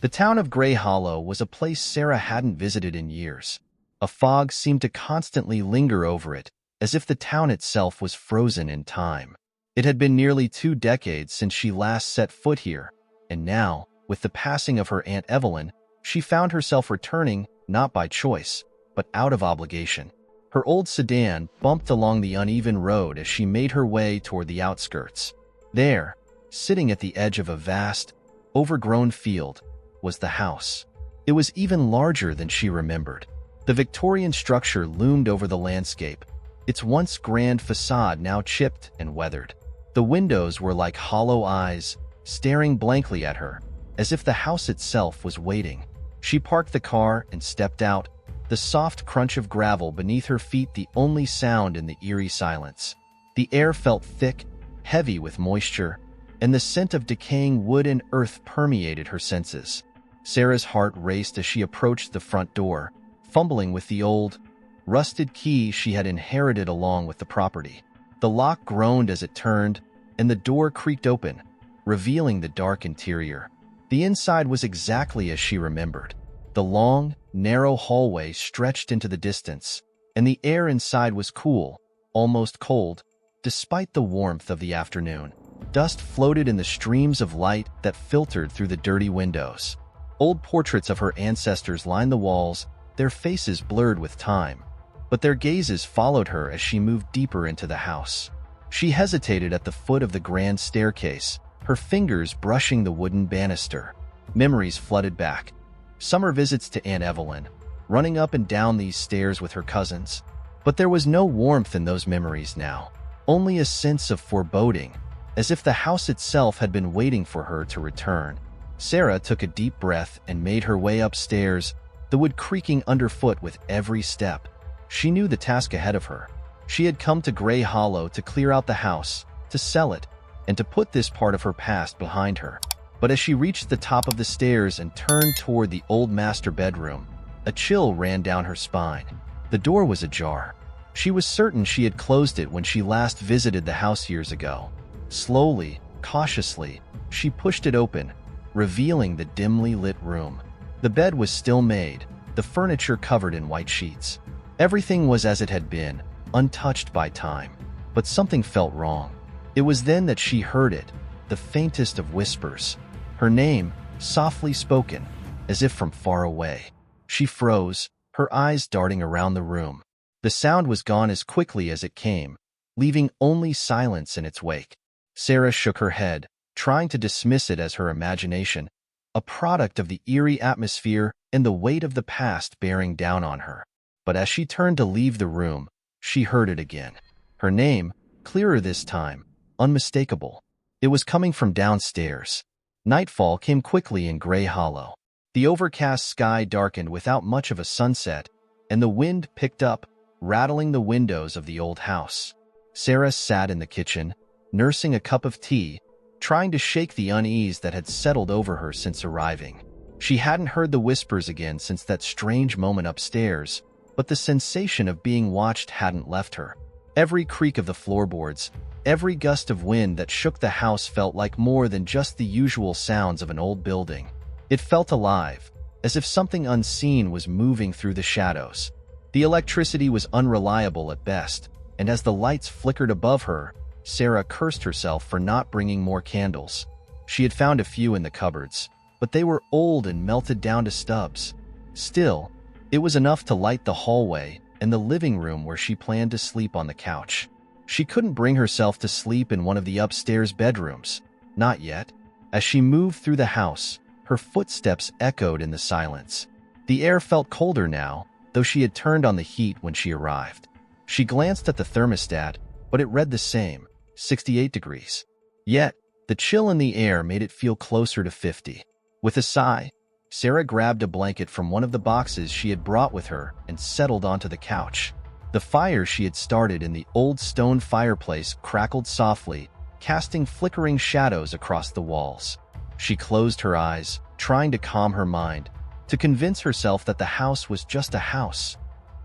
The town of Gray Hollow was a place Sarah hadn't visited in years. A fog seemed to constantly linger over it, as if the town itself was frozen in time. It had been nearly 2 decades since she last set foot here, and now, with the passing of her Aunt Evelyn, she found herself returning not by choice, but out of obligation. Her old sedan bumped along the uneven road as she made her way toward the outskirts. There, sitting at the edge of a vast, overgrown field, was the house. It was even larger than she remembered. The Victorian structure loomed over the landscape, its once grand facade now chipped and weathered. The windows were like hollow eyes, staring blankly at her, as if the house itself was waiting. She parked the car and stepped out, the soft crunch of gravel beneath her feet the only sound in the eerie silence. The air felt thick, heavy with moisture, and the scent of decaying wood and earth permeated her senses. Sarah's heart raced as she approached the front door, fumbling with the old, rusted key she had inherited along with the property. The lock groaned as it turned, and the door creaked open, revealing the dark interior. The inside was exactly as she remembered. The long, narrow hallway stretched into the distance, and the air inside was cool, almost cold, despite the warmth of the afternoon. Dust floated in the streams of light that filtered through the dirty windows. Old portraits of her ancestors lined the walls, their faces blurred with time, but their gazes followed her as she moved deeper into the house. She hesitated at the foot of the grand staircase, her fingers brushing the wooden banister. Memories flooded back. Summer visits to Aunt Evelyn, running up and down these stairs with her cousins. But there was no warmth in those memories now, only a sense of foreboding, as if the house itself had been waiting for her to return. Sarah took a deep breath and made her way upstairs, the wood creaking underfoot with every step. She knew the task ahead of her. She had come to Gray Hollow to clear out the house, to sell it, and to put this part of her past behind her. But as she reached the top of the stairs and turned toward the old master bedroom, a chill ran down her spine. The door was ajar. She was certain she had closed it when she last visited the house years ago. Slowly, cautiously, she pushed it open, revealing the dimly lit room. The bed was still made, the furniture covered in white sheets. Everything was as it had been, untouched by time. But something felt wrong. It was then that she heard it, the faintest of whispers. Her name, softly spoken, as if from far away. She froze, her eyes darting around the room. The sound was gone as quickly as it came, leaving only silence in its wake. Sarah shook her head, trying to dismiss it as her imagination, a product of the eerie atmosphere and the weight of the past bearing down on her. But as she turned to leave the room, she heard it again. Her name, clearer this time, unmistakable. It was coming from downstairs. Nightfall came quickly in Gray Hollow. The overcast sky darkened without much of a sunset, and the wind picked up, rattling the windows of the old house. Sarah sat in the kitchen, nursing a cup of tea, trying to shake the unease that had settled over her since arriving. She hadn't heard the whispers again since that strange moment upstairs, but the sensation of being watched hadn't left her. Every creak of the floorboards, every gust of wind that shook the house felt like more than just the usual sounds of an old building. It felt alive, as if something unseen was moving through the shadows. The electricity was unreliable at best, and as the lights flickered above her, Sarah cursed herself for not bringing more candles. She had found a few in the cupboards, but they were old and melted down to stubs. Still, it was enough to light the hallway and the living room where she planned to sleep on the couch. She couldn't bring herself to sleep in one of the upstairs bedrooms. Not yet. As she moved through the house, her footsteps echoed in the silence. The air felt colder now, though she had turned on the heat when she arrived. She glanced at the thermostat, but it read the same, 68 degrees. Yet, the chill in the air made it feel closer to 50. With a sigh, Sarah grabbed a blanket from one of the boxes she had brought with her and settled onto the couch. The fire she had started in the old stone fireplace crackled softly, casting flickering shadows across the walls. She closed her eyes, trying to calm her mind, to convince herself that the house was just a house.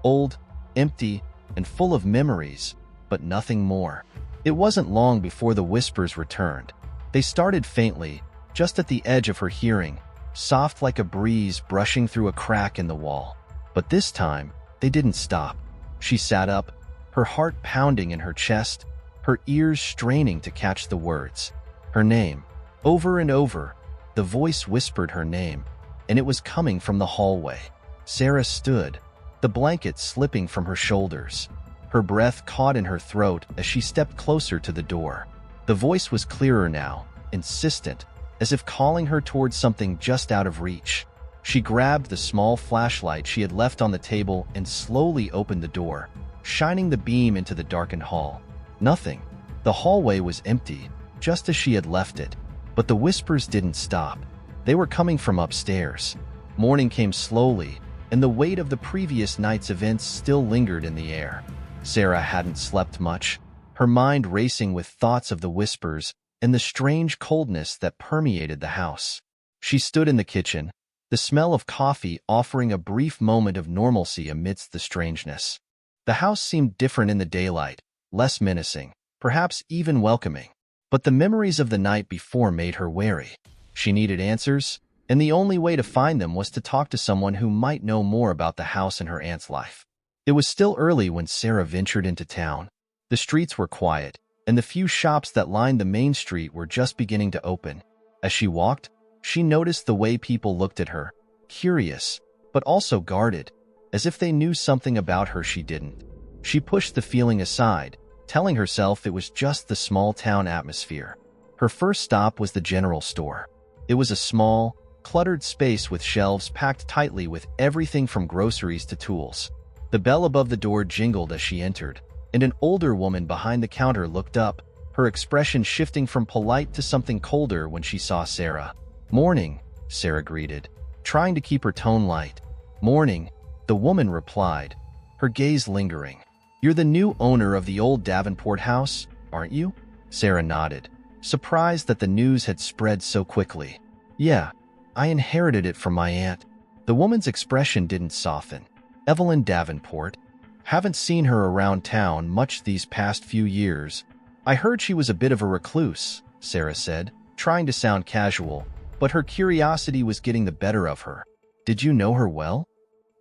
Old, empty, and full of memories, but nothing more. It wasn't long before the whispers returned. They started faintly, just at the edge of her hearing, soft like a breeze brushing through a crack in the wall. But this time, they didn't stop. She sat up, her heart pounding in her chest, her ears straining to catch the words. Her name. Over and over, the voice whispered her name, and it was coming from the hallway. Sarah stood, the blanket slipping from her shoulders. Her breath caught in her throat as she stepped closer to the door. The voice was clearer now, insistent, as if calling her towards something just out of reach. She grabbed the small flashlight she had left on the table and slowly opened the door, shining the beam into the darkened hall. Nothing. The hallway was empty, just as she had left it. But the whispers didn't stop. They were coming from upstairs. Morning came slowly, and the weight of the previous night's events still lingered in the air. Sarah hadn't slept much, her mind racing with thoughts of the whispers and the strange coldness that permeated the house. She stood in the kitchen, the smell of coffee offering a brief moment of normalcy amidst the strangeness. The house seemed different in the daylight, less menacing, perhaps even welcoming. But the memories of the night before made her wary. She needed answers, and the only way to find them was to talk to someone who might know more about the house and her aunt's life. It was still early when Sarah ventured into town. The streets were quiet, and the few shops that lined the main street were just beginning to open. As she walked, she noticed the way people looked at her, curious, but also guarded, as if they knew something about her she didn't. She pushed the feeling aside, telling herself it was just the small-town atmosphere. Her first stop was the general store. It was a small, cluttered space with shelves packed tightly with everything from groceries to tools. The bell above the door jingled as she entered, and an older woman behind the counter looked up, her expression shifting from polite to something colder when she saw Sarah. "Morning," Sarah greeted, trying to keep her tone light. "Morning," the woman replied, her gaze lingering. "You're the new owner of the old Davenport house, aren't you?" Sarah nodded, surprised that the news had spread so quickly. "Yeah, I inherited it from my aunt." The woman's expression didn't soften. "Evelyn Davenport. Haven't seen her around town much these past few years. I heard she was a bit of a recluse," Sarah said, trying to sound casual, but her curiosity was getting the better of her. "Did you know her well?"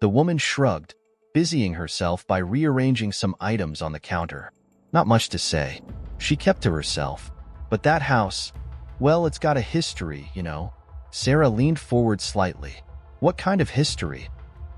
The woman shrugged, busying herself by rearranging some items on the counter. "Not much to say. She kept to herself. But that house, well, it's got a history, you know." Sarah leaned forward slightly. "What kind of history?"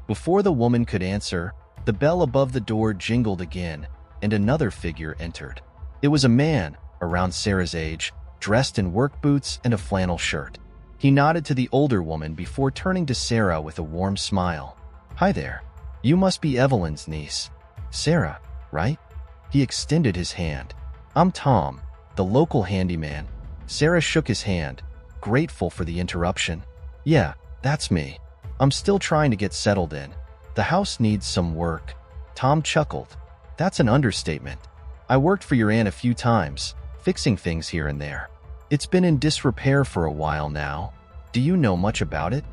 Before the woman could answer, the bell above the door jingled again, and another figure entered. It was a man, around Sarah's age, dressed in work boots and a flannel shirt. He nodded to the older woman before turning to Sarah with a warm smile. "Hi there. You must be Evelyn's niece. Sarah, right?" He extended his hand. "I'm Tom, the local handyman." Sarah shook his hand, grateful for the interruption. "Yeah, that's me. I'm still trying to get settled in. The house needs some work." Tom chuckled. "That's an understatement. I worked for your aunt a few times, fixing things here and there. It's been in disrepair for a while now. Do you know much about it?"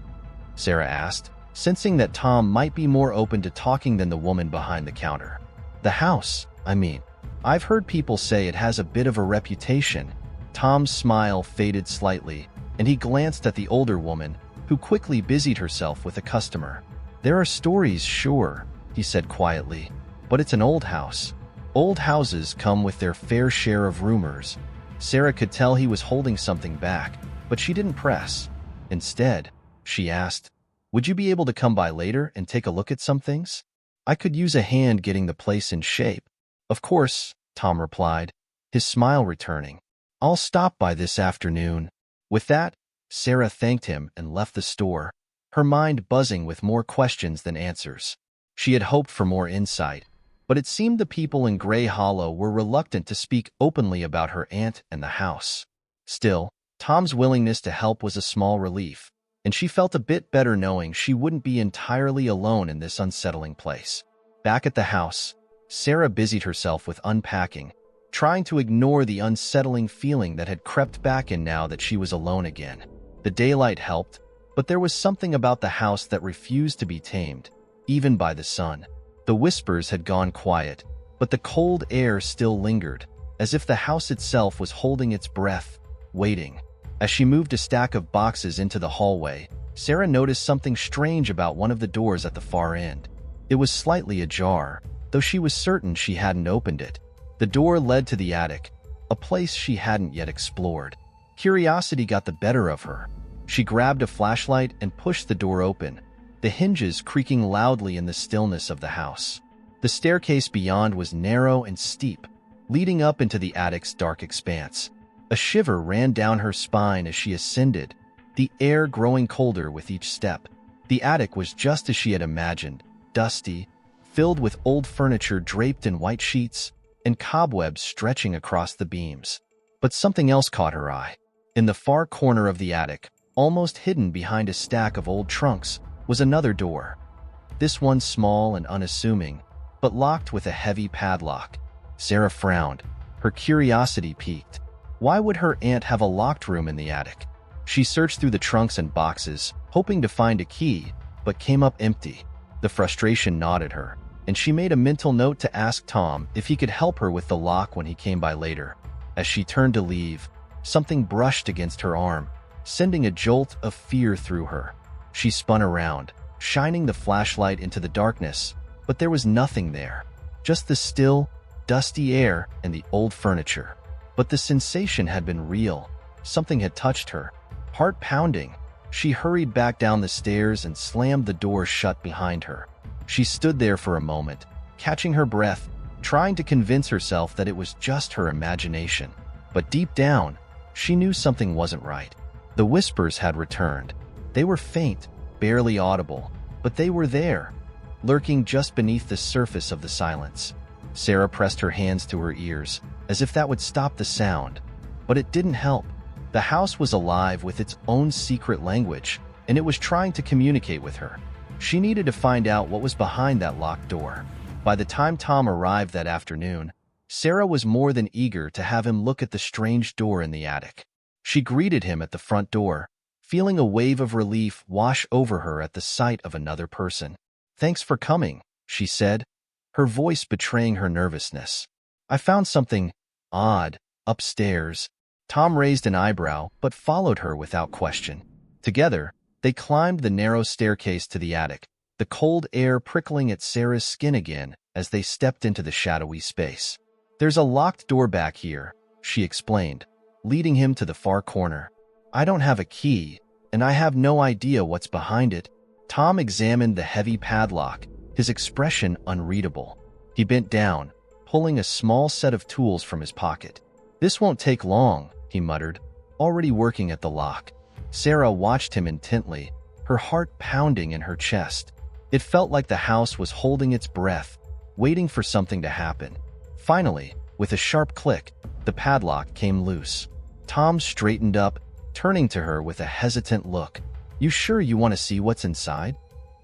Sarah asked, sensing that Tom might be more open to talking than the woman behind the counter. "The house, I mean. I've heard people say it has a bit of a reputation." Tom's smile faded slightly, and he glanced at the older woman, who quickly busied herself with a customer. "There are stories, sure," he said quietly, "but it's an old house. Old houses come with their fair share of rumors." Sarah could tell he was holding something back, but she didn't press. Instead, she asked, "Would you be able to come by later and take a look at some things? I could use a hand getting the place in shape." "Of course," Tom replied, his smile returning. "I'll stop by this afternoon." With that, Sarah thanked him and left the store, her mind buzzing with more questions than answers. She had hoped for more insight, but it seemed the people in Gray Hollow were reluctant to speak openly about her aunt and the house. Still, Tom's willingness to help was a small relief, and she felt a bit better knowing she wouldn't be entirely alone in this unsettling place. Back at the house, Sarah busied herself with unpacking, trying to ignore the unsettling feeling that had crept back in now that she was alone again. The daylight helped, but there was something about the house that refused to be tamed, even by the sun. The whispers had gone quiet, but the cold air still lingered, as if the house itself was holding its breath, waiting. As she moved a stack of boxes into the hallway, Sarah noticed something strange about one of the doors at the far end. It was slightly ajar, though she was certain she hadn't opened it. The door led to the attic, a place she hadn't yet explored. Curiosity got the better of her. She grabbed a flashlight and pushed the door open, the hinges creaking loudly in the stillness of the house. The staircase beyond was narrow and steep, leading up into the attic's dark expanse. A shiver ran down her spine as she ascended, the air growing colder with each step. The attic was just as she had imagined, dusty, filled with old furniture draped in white sheets and cobwebs stretching across the beams. But something else caught her eye. In the far corner of the attic, almost hidden behind a stack of old trunks, was another door. This one small and unassuming, but locked with a heavy padlock. Sarah frowned. Her curiosity piqued. Why would her aunt have a locked room in the attic? She searched through the trunks and boxes, hoping to find a key, but came up empty. The frustration gnawed at her, and she made a mental note to ask Tom if he could help her with the lock when he came by later. As she turned to leave, something brushed against her arm, sending a jolt of fear through her. She spun around, shining the flashlight into the darkness, but there was nothing there. Just the still, dusty air and the old furniture. But the sensation had been real. Something had touched her. Heart pounding, she hurried back down the stairs and slammed the door shut behind her. She stood there for a moment, catching her breath, trying to convince herself that it was just her imagination. But deep down, she knew something wasn't right. The whispers had returned. They were faint, barely audible, but they were there, lurking just beneath the surface of the silence. Sarah pressed her hands to her ears, as if that would stop the sound. But it didn't help. The house was alive with its own secret language, and it was trying to communicate with her. She needed to find out what was behind that locked door. By the time Tom arrived that afternoon, Sarah was more than eager to have him look at the strange door in the attic. She greeted him at the front door, feeling a wave of relief wash over her at the sight of another person. "Thanks for coming," she said, her voice betraying her nervousness. "I found something odd upstairs." Tom raised an eyebrow, but followed her without question. Together, they climbed the narrow staircase to the attic, the cold air prickling at Sarah's skin again as they stepped into the shadowy space. "There's a locked door back here," she explained, leading him to the far corner. "I don't have a key, and I have no idea what's behind it." Tom examined the heavy padlock, his expression unreadable. He bent down, pulling a small set of tools from his pocket. "This won't take long," he muttered, already working at the lock. Sarah watched him intently, her heart pounding in her chest. It felt like the house was holding its breath, waiting for something to happen. Finally, with a sharp click, the padlock came loose. Tom straightened up, turning to her with a hesitant look. "You sure you want to see what's inside?"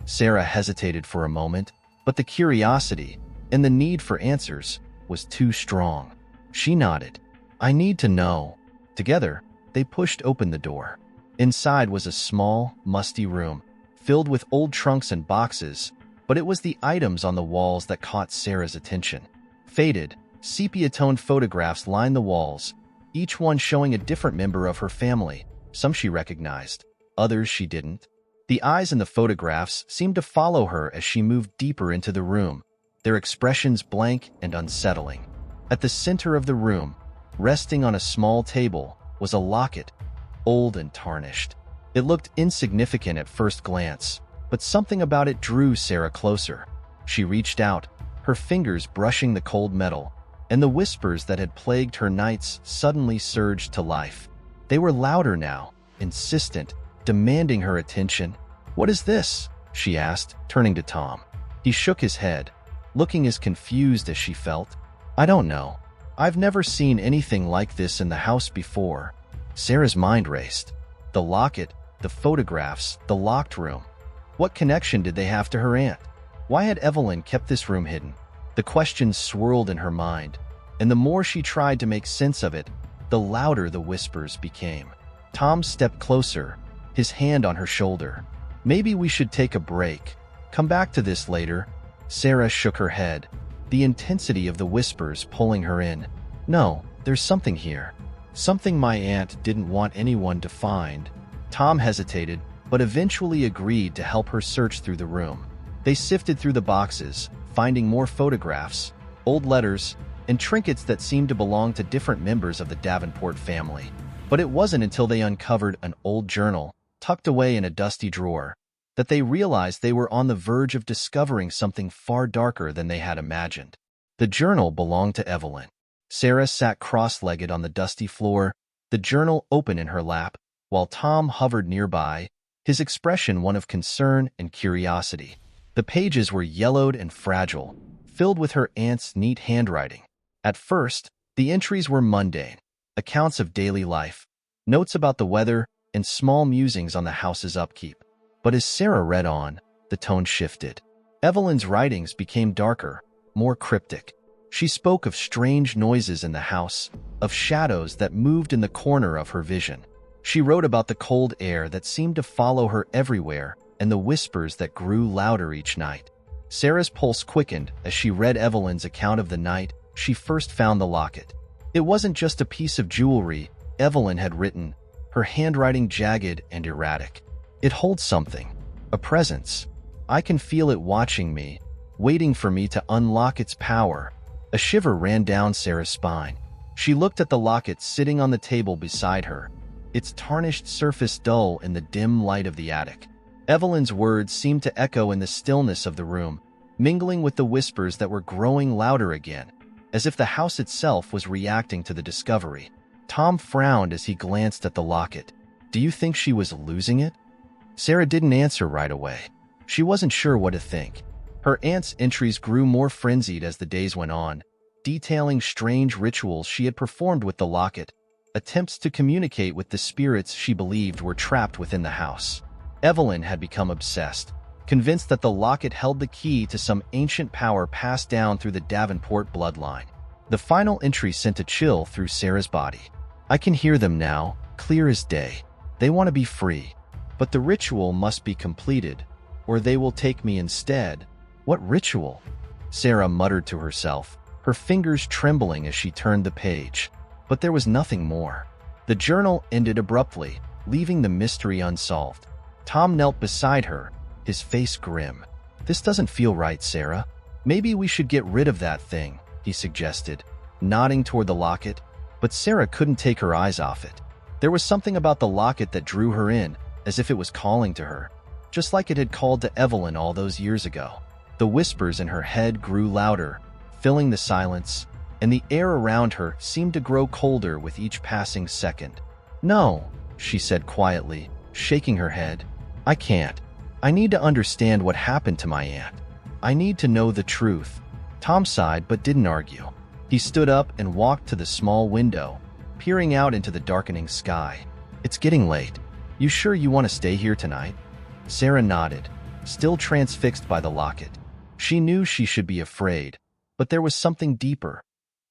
Sarah hesitated for a moment, but the curiosity and the need for answers was too strong. She nodded. "I need to know." Together, they pushed open the door. Inside was a small, musty room, filled with old trunks and boxes, but it was the items on the walls that caught Sarah's attention. Faded, sepia-toned photographs lined the walls, each one showing a different member of her family. Some she recognized, others she didn't. The eyes in the photographs seemed to follow her as she moved deeper into the room, their expressions blank and unsettling. At the center of the room, resting on a small table, was a locket, old and tarnished. It looked insignificant at first glance, but something about it drew Sarah closer. She reached out, her fingers brushing the cold metal, and the whispers that had plagued her nights suddenly surged to life. They were louder now, insistent, demanding her attention. "What is this?" she asked, turning to Tom. He shook his head, looking as confused as she felt. "I don't know. I've never seen anything like this in the house before." Sarah's mind raced. The locket, the photographs, the locked room. What connection did they have to her aunt? Why had Evelyn kept this room hidden? The questions swirled in her mind, and the more she tried to make sense of it, the louder the whispers became. Tom stepped closer, his hand on her shoulder. "Maybe we should take a break. Come back to this later." Sarah shook her head, the intensity of the whispers pulling her in. "No, there's something here. Something my aunt didn't want anyone to find." Tom hesitated, but eventually agreed to help her search through the room. They sifted through the boxes, finding more photographs, old letters, and trinkets that seemed to belong to different members of the Davenport family. But it wasn't until they uncovered an old journal, tucked away in a dusty drawer, that they realized they were on the verge of discovering something far darker than they had imagined. The journal belonged to Evelyn. Sarah sat cross-legged on the dusty floor, the journal open in her lap, while Tom hovered nearby, his expression one of concern and curiosity. The pages were yellowed and fragile, filled with her aunt's neat handwriting. At first, the entries were mundane, accounts of daily life, notes about the weather, and small musings on the house's upkeep. But as Sarah read on, the tone shifted. Evelyn's writings became darker, more cryptic. She spoke of strange noises in the house, of shadows that moved in the corner of her vision. She wrote about the cold air that seemed to follow her everywhere and the whispers that grew louder each night. Sarah's pulse quickened as she read Evelyn's account of the night she first found the locket. It wasn't just a piece of jewelry, Evelyn had written, her handwriting jagged and erratic. It holds something, a presence. I can feel it watching me, waiting for me to unlock its power. A shiver ran down Sarah's spine. She looked at the locket sitting on the table beside her, its tarnished surface dull in the dim light of the attic. Evelyn's words seemed to echo in the stillness of the room, mingling with the whispers that were growing louder again, as if the house itself was reacting to the discovery. Tom frowned as he glanced at the locket. Do you think she was losing it? Sarah didn't answer right away. She wasn't sure what to think. Her aunt's entries grew more frenzied as the days went on, detailing strange rituals she had performed with the locket, attempts to communicate with the spirits she believed were trapped within the house. Evelyn had become obsessed, convinced that the locket held the key to some ancient power passed down through the Davenport bloodline. The final entry sent a chill through Sarah's body. I can hear them now, clear as day. They want to be free. But the ritual must be completed, or they will take me instead. What ritual? Sarah muttered to herself, her fingers trembling as she turned the page. But there was nothing more. The journal ended abruptly, leaving the mystery unsolved. Tom knelt beside her, his face grim. This doesn't feel right, Sarah. Maybe we should get rid of that thing, he suggested, nodding toward the locket. But Sarah couldn't take her eyes off it. There was something about the locket that drew her in, as if it was calling to her, just like it had called to Evelyn all those years ago. The whispers in her head grew louder, filling the silence, and the air around her seemed to grow colder with each passing second. No, she said quietly, shaking her head. I can't. I need to understand what happened to my aunt. I need to know the truth. Tom sighed but didn't argue. He stood up and walked to the small window, peering out into the darkening sky. It's getting late. You sure you want to stay here tonight? Sarah nodded, still transfixed by the locket. She knew she should be afraid, but there was something deeper,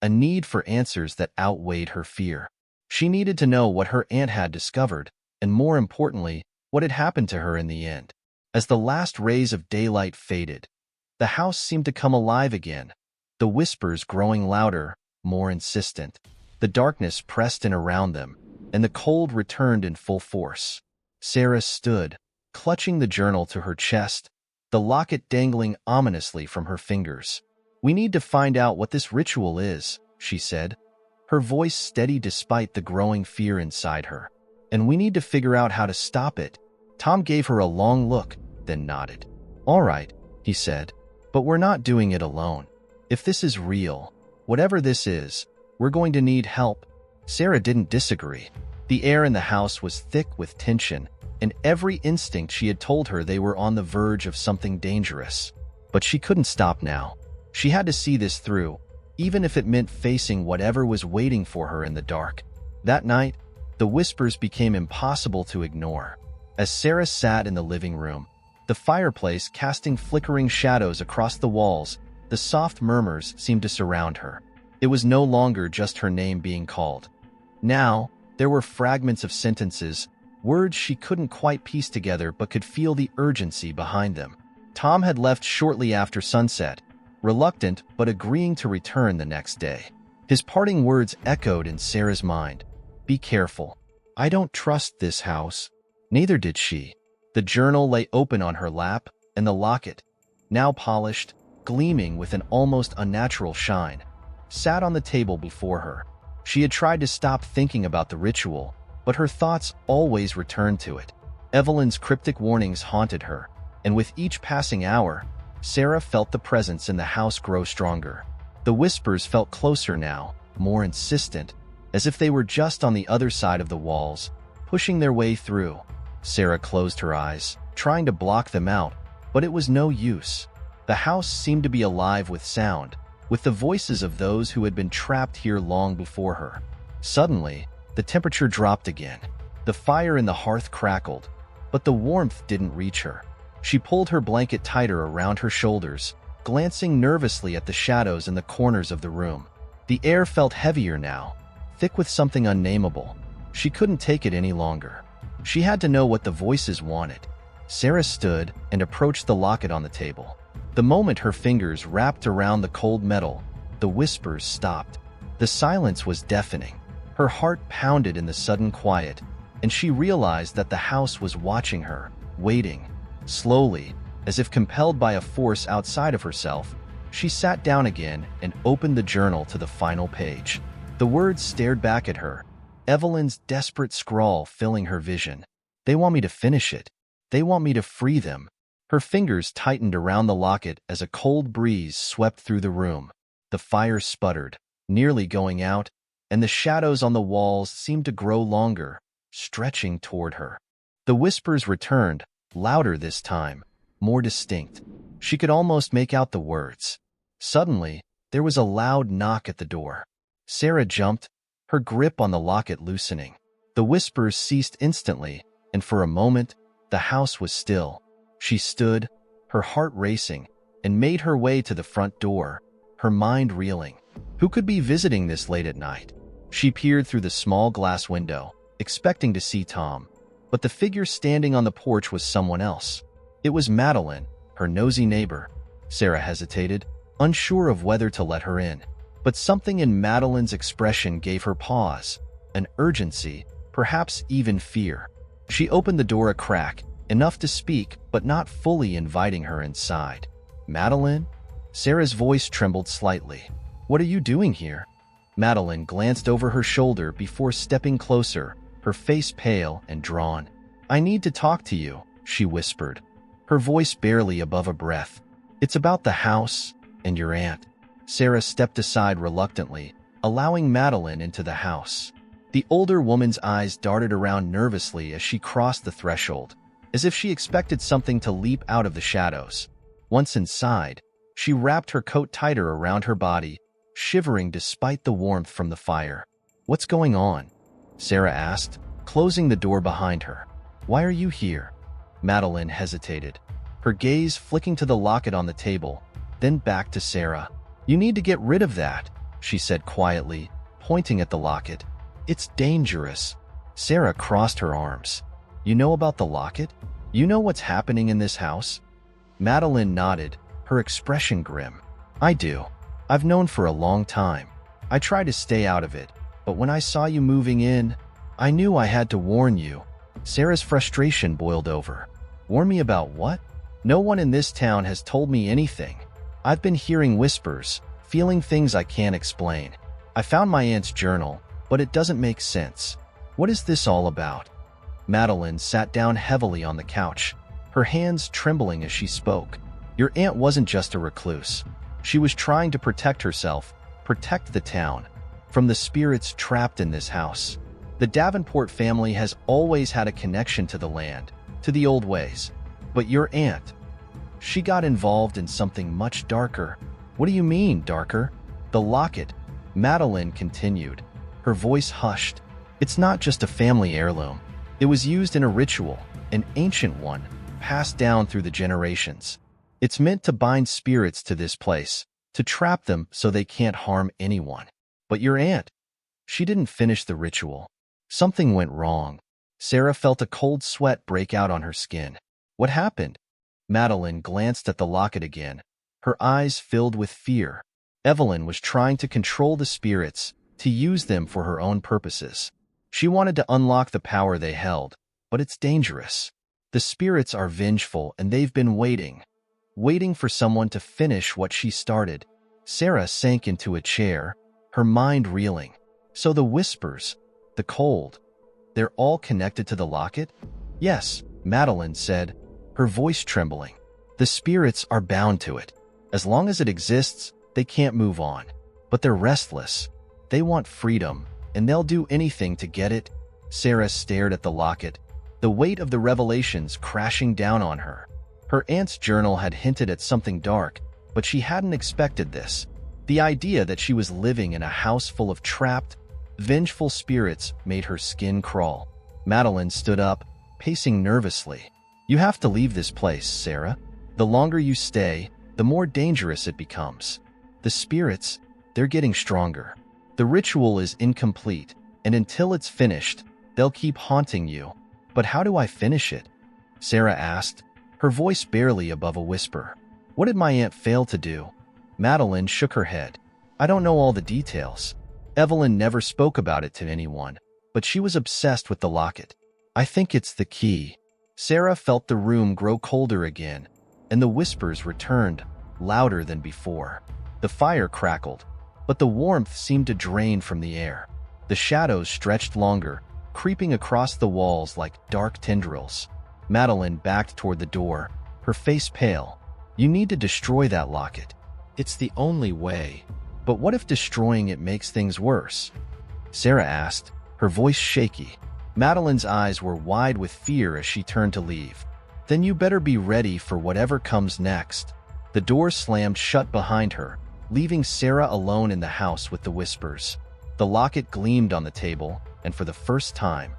a need for answers that outweighed her fear. She needed to know what her aunt had discovered, and more importantly, what had happened to her in the end. As the last rays of daylight faded, the house seemed to come alive again, the whispers growing louder, more insistent. The darkness pressed in around them, and the cold returned in full force. Sarah stood, clutching the journal to her chest, the locket dangling ominously from her fingers. We need to find out what this ritual is, she said, her voice steady despite the growing fear inside her. And we need to figure out how to stop it. Tom gave her a long look, then nodded. All right, he said, but we're not doing it alone. If this is real, whatever this is, we're going to need help. Sarah didn't disagree. The air in the house was thick with tension, and every instinct she had told her they were on the verge of something dangerous. But she couldn't stop now. She had to see this through, even if it meant facing whatever was waiting for her in the dark. That night, the whispers became impossible to ignore. As Sarah sat in the living room, the fireplace casting flickering shadows across the walls, the soft murmurs seemed to surround her. It was no longer just her name being called. Now, there were fragments of sentences, words she couldn't quite piece together but could feel the urgency behind them. Tom had left shortly after sunset, reluctant but agreeing to return the next day. His parting words echoed in Sarah's mind. Be careful. I don't trust this house. Neither did she. The journal lay open on her lap, and the locket, now polished, gleaming with an almost unnatural shine, sat on the table before her. She had tried to stop thinking about the ritual, but her thoughts always returned to it. Evelyn's cryptic warnings haunted her, and with each passing hour, Sarah felt the presence in the house grow stronger. The whispers felt closer now, more insistent, as if they were just on the other side of the walls, pushing their way through. Sarah closed her eyes, trying to block them out, but it was no use. The house seemed to be alive with sound, with the voices of those who had been trapped here long before her. Suddenly, the temperature dropped again. The fire in the hearth crackled, but the warmth didn't reach her. She pulled her blanket tighter around her shoulders, glancing nervously at the shadows in the corners of the room. The air felt heavier now, thick with something unnameable. She couldn't take it any longer. She had to know what the voices wanted. Sarah stood and approached the locket on the table. The moment her fingers wrapped around the cold metal, the whispers stopped. The silence was deafening. Her heart pounded in the sudden quiet, and she realized that the house was watching her, waiting. Slowly, as if compelled by a force outside of herself, she sat down again and opened the journal to the final page. The words stared back at her, Evelyn's desperate scrawl filling her vision. They want me to finish it. They want me to free them. Her fingers tightened around the locket as a cold breeze swept through the room. The fire sputtered, nearly going out, and the shadows on the walls seemed to grow longer, stretching toward her. The whispers returned, louder this time, more distinct. She could almost make out the words. Suddenly, there was a loud knock at the door. Sarah jumped, her grip on the locket loosening. The whispers ceased instantly, and for a moment, the house was still. She stood, her heart racing, and made her way to the front door, her mind reeling. Who could be visiting this late at night? She peered through the small glass window, expecting to see Tom, but the figure standing on the porch was someone else. It was Meline, her nosy neighbor. Sarah hesitated, unsure of whether to let her in. But something in Medeline's expression gave her pause, an urgency, perhaps even fear. She opened the door a crack, enough to speak, but not fully inviting her inside. Meline? Sarah's voice trembled slightly. What are you doing here? Meline glanced over her shoulder before stepping closer, her face pale and drawn. I need to talk to you, she whispered, her voice barely above a breath. It's about the house and your aunt. Sarah stepped aside reluctantly, allowing Meline into the house. The older woman's eyes darted around nervously as she crossed the threshold, as if she expected something to leap out of the shadows. Once inside, she wrapped her coat tighter around her body, shivering despite the warmth from the fire. What's going on? Sarah asked, closing the door behind her. Why are you here? Meline hesitated, her gaze flicking to the locket on the table, then back to Sarah. You need to get rid of that, she said quietly, pointing at the locket. It's dangerous. Sarah crossed her arms. You know about the locket? You know what's happening in this house? Meline nodded, her expression grim. I do. I've known for a long time. I try to stay out of it, but when I saw you moving in, I knew I had to warn you. Sarah's frustration boiled over. Warn me about what? No one in this town has told me anything. I've been hearing whispers, feeling things I can't explain. I found my aunt's journal, but it doesn't make sense. What is this all about? Meline sat down heavily on the couch, her hands trembling as she spoke. Your aunt wasn't just a recluse. She was trying to protect herself, protect the town, from the spirits trapped in this house. The Davenport family has always had a connection to the land, to the old ways. But your aunt, she got involved in something much darker. What do you mean, darker? The locket, Meline continued, her voice hushed. It's not just a family heirloom. It was used in a ritual, an ancient one, passed down through the generations. It's meant to bind spirits to this place, to trap them so they can't harm anyone. But your aunt, she didn't finish the ritual. Something went wrong. Sarah felt a cold sweat break out on her skin. What happened? Meline glanced at the locket again, her eyes filled with fear. Evelyn was trying to control the spirits, to use them for her own purposes. She wanted to unlock the power they held, but it's dangerous. The spirits are vengeful and they've been waiting for someone to finish what she started. Sarah sank into a chair, her mind reeling. So the whispers, the cold, they're all connected to the locket? Yes, Meline said, her voice trembling. The spirits are bound to it. As long as it exists, they can't move on. But they're restless. They want freedom, and they'll do anything to get it. Sarah stared at the locket, the weight of the revelations crashing down on her. Her aunt's journal had hinted at something dark, but she hadn't expected this. The idea that she was living in a house full of trapped, vengeful spirits made her skin crawl. Meline stood up, pacing nervously. You have to leave this place, Sarah. The longer you stay, the more dangerous it becomes. The spirits, they're getting stronger. The ritual is incomplete, and until it's finished, they'll keep haunting you. But how do I finish it? Sarah asked, her voice barely above a whisper. What did my aunt fail to do? Meline shook her head. I don't know all the details. Evelyn never spoke about it to anyone, but she was obsessed with the locket. I think it's the key. Sarah felt the room grow colder again, and the whispers returned, louder than before. The fire crackled, but the warmth seemed to drain from the air. The shadows stretched longer, creeping across the walls like dark tendrils. Meline backed toward the door, her face pale. You need to destroy that locket. It's the only way. But what if destroying it makes things worse? Sarah asked, her voice shaky. Medeline's eyes were wide with fear as she turned to leave. Then you better be ready for whatever comes next. The door slammed shut behind her, leaving Sarah alone in the house with the whispers. The locket gleamed on the table, and for the first time,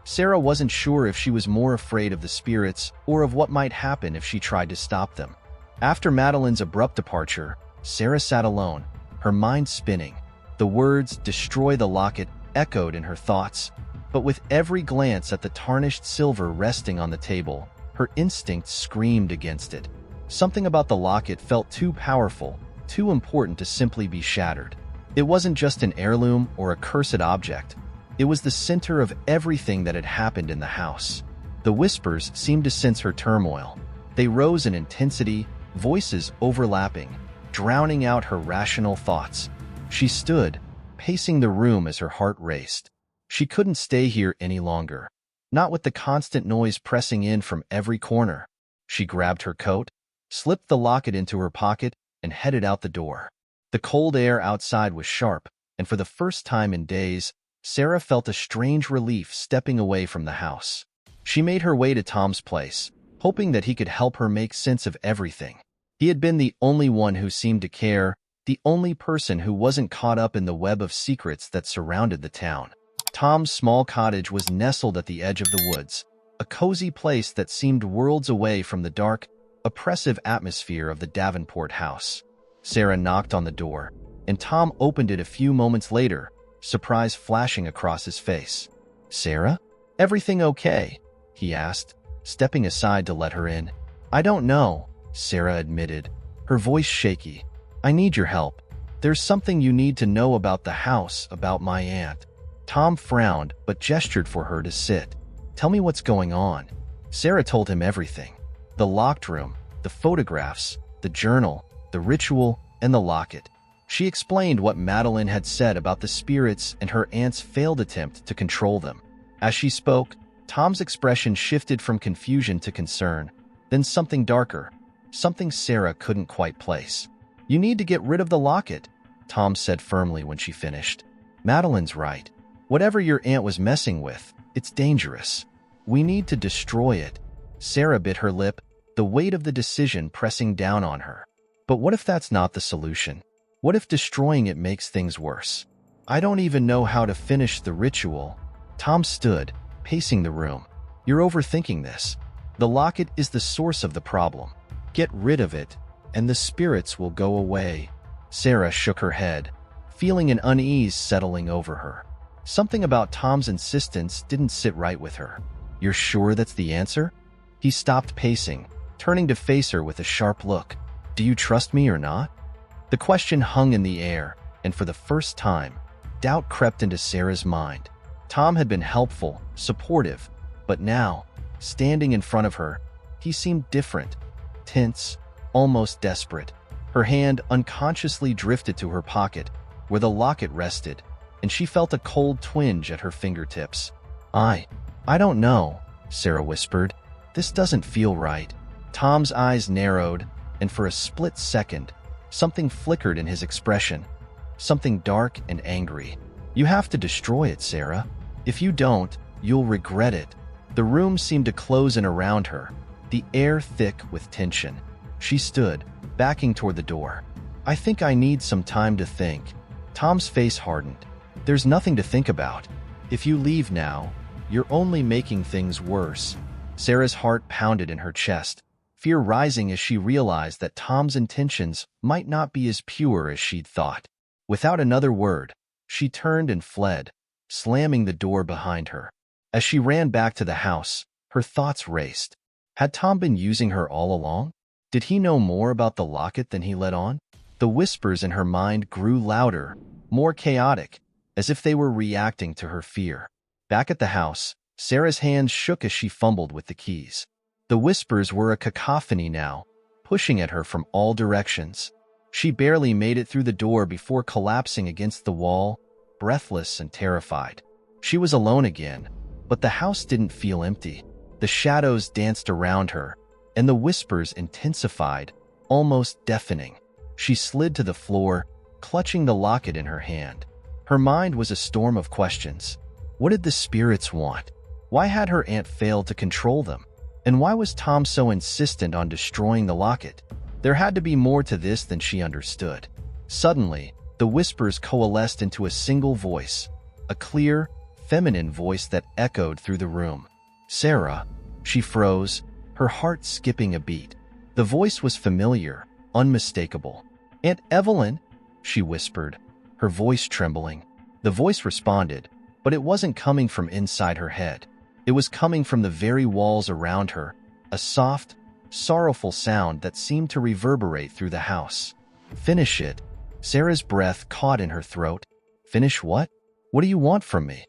Sarah wasn't sure if she was more afraid of the spirits or of what might happen if she tried to stop them. After Medeline's abrupt departure, Sarah sat alone, her mind spinning. The words, "destroy the locket," echoed in her thoughts, but with every glance at the tarnished silver resting on the table, her instincts screamed against it. Something about the locket felt too powerful, too important to simply be shattered. It wasn't just an heirloom or a cursed object. It was the center of everything that had happened in the house. The whispers seemed to sense her turmoil. They rose in intensity, voices overlapping, drowning out her rational thoughts. She stood, pacing the room as her heart raced. She couldn't stay here any longer, not with the constant noise pressing in from every corner. She grabbed her coat, slipped the locket into her pocket, and headed out the door. The cold air outside was sharp, and for the first time in days, Sarah felt a strange relief stepping away from the house. She made her way to Tom's place, hoping that he could help her make sense of everything. He had been the only one who seemed to care, the only person who wasn't caught up in the web of secrets that surrounded the town. Tom's small cottage was nestled at the edge of the woods, a cozy place that seemed worlds away from the dark, oppressive atmosphere of the Davenport house. Sarah knocked on the door, and Tom opened it a few moments later, surprise flashing across his face. "Sarah? Everything okay?" he asked, stepping aside to let her in. "I don't know," Sarah admitted, her voice shaky. "I need your help. There's something you need to know about the house, about my aunt." Tom frowned, but gestured for her to sit. "Tell me what's going on." Sarah told him everything. The locked room, the photographs, the journal, the ritual, and the locket. She explained what Meline had said about the spirits and her aunt's failed attempt to control them. As she spoke, Tom's expression shifted from confusion to concern, then something darker, something Sarah couldn't quite place. "You need to get rid of the locket," Tom said firmly when she finished. "Medeline's right. Whatever your aunt was messing with, it's dangerous. We need to destroy it." Sarah bit her lip, the weight of the decision pressing down on her. But what if that's not the solution? What if destroying it makes things worse? "I don't even know how to finish the ritual." Tom stood, pacing the room. "You're overthinking this. The locket is the source of the problem. Get rid of it, and the spirits will go away." Sarah shook her head, feeling an unease settling over her. Something about Tom's insistence didn't sit right with her. "You're sure that's the answer?" He stopped pacing, turning to face her with a sharp look. "Do you trust me or not?" The question hung in the air, and for the first time, doubt crept into Sarah's mind. Tom had been helpful, supportive, but now, standing in front of her. He seemed different, tense, almost desperate. Her hand unconsciously drifted to her pocket, where the locket rested, and she felt a cold twinge at her fingertips. I don't know," Sarah whispered. "This doesn't feel right." Tom's eyes narrowed, and for a split second, something flickered in his expression. Something dark and angry. "You have to destroy it, Sarah. If you don't, you'll regret it." The room seemed to close in around her, the air thick with tension. She stood, backing toward the door. "I think I need some time to think." Tom's face hardened. "There's nothing to think about. If you leave now, you're only making things worse." Sarah's heart pounded in her chest, fear rising as she realized that Tom's intentions might not be as pure as she'd thought. Without another word, she turned and fled, slamming the door behind her. As she ran back to the house, her thoughts raced. Had Tom been using her all along? Did he know more about the locket than he let on? The whispers in her mind grew louder, more chaotic, as if they were reacting to her fear. Back at the house, Sarah's hands shook as she fumbled with the keys. The whispers were a cacophony now, pushing at her from all directions. She barely made it through the door before collapsing against the wall, breathless and terrified. She was alone again, but the house didn't feel empty. The shadows danced around her, and the whispers intensified, almost deafening. She slid to the floor, clutching the locket in her hand. Her mind was a storm of questions. What did the spirits want? Why had her aunt failed to control them? And why was Tom so insistent on destroying the locket? There had to be more to this than she understood. Suddenly, the whispers coalesced into a single voice, a clear, feminine voice that echoed through the room. "Sarah." She froze, her heart skipping a beat. The voice was familiar, unmistakable. "Aunt Evelyn," she whispered, her voice trembling. The voice responded, but it wasn't coming from inside her head. It was coming from the very walls around her, a soft, sorrowful sound that seemed to reverberate through the house. "Finish it." Sarah's breath caught in her throat. "Finish what? What do you want from me?"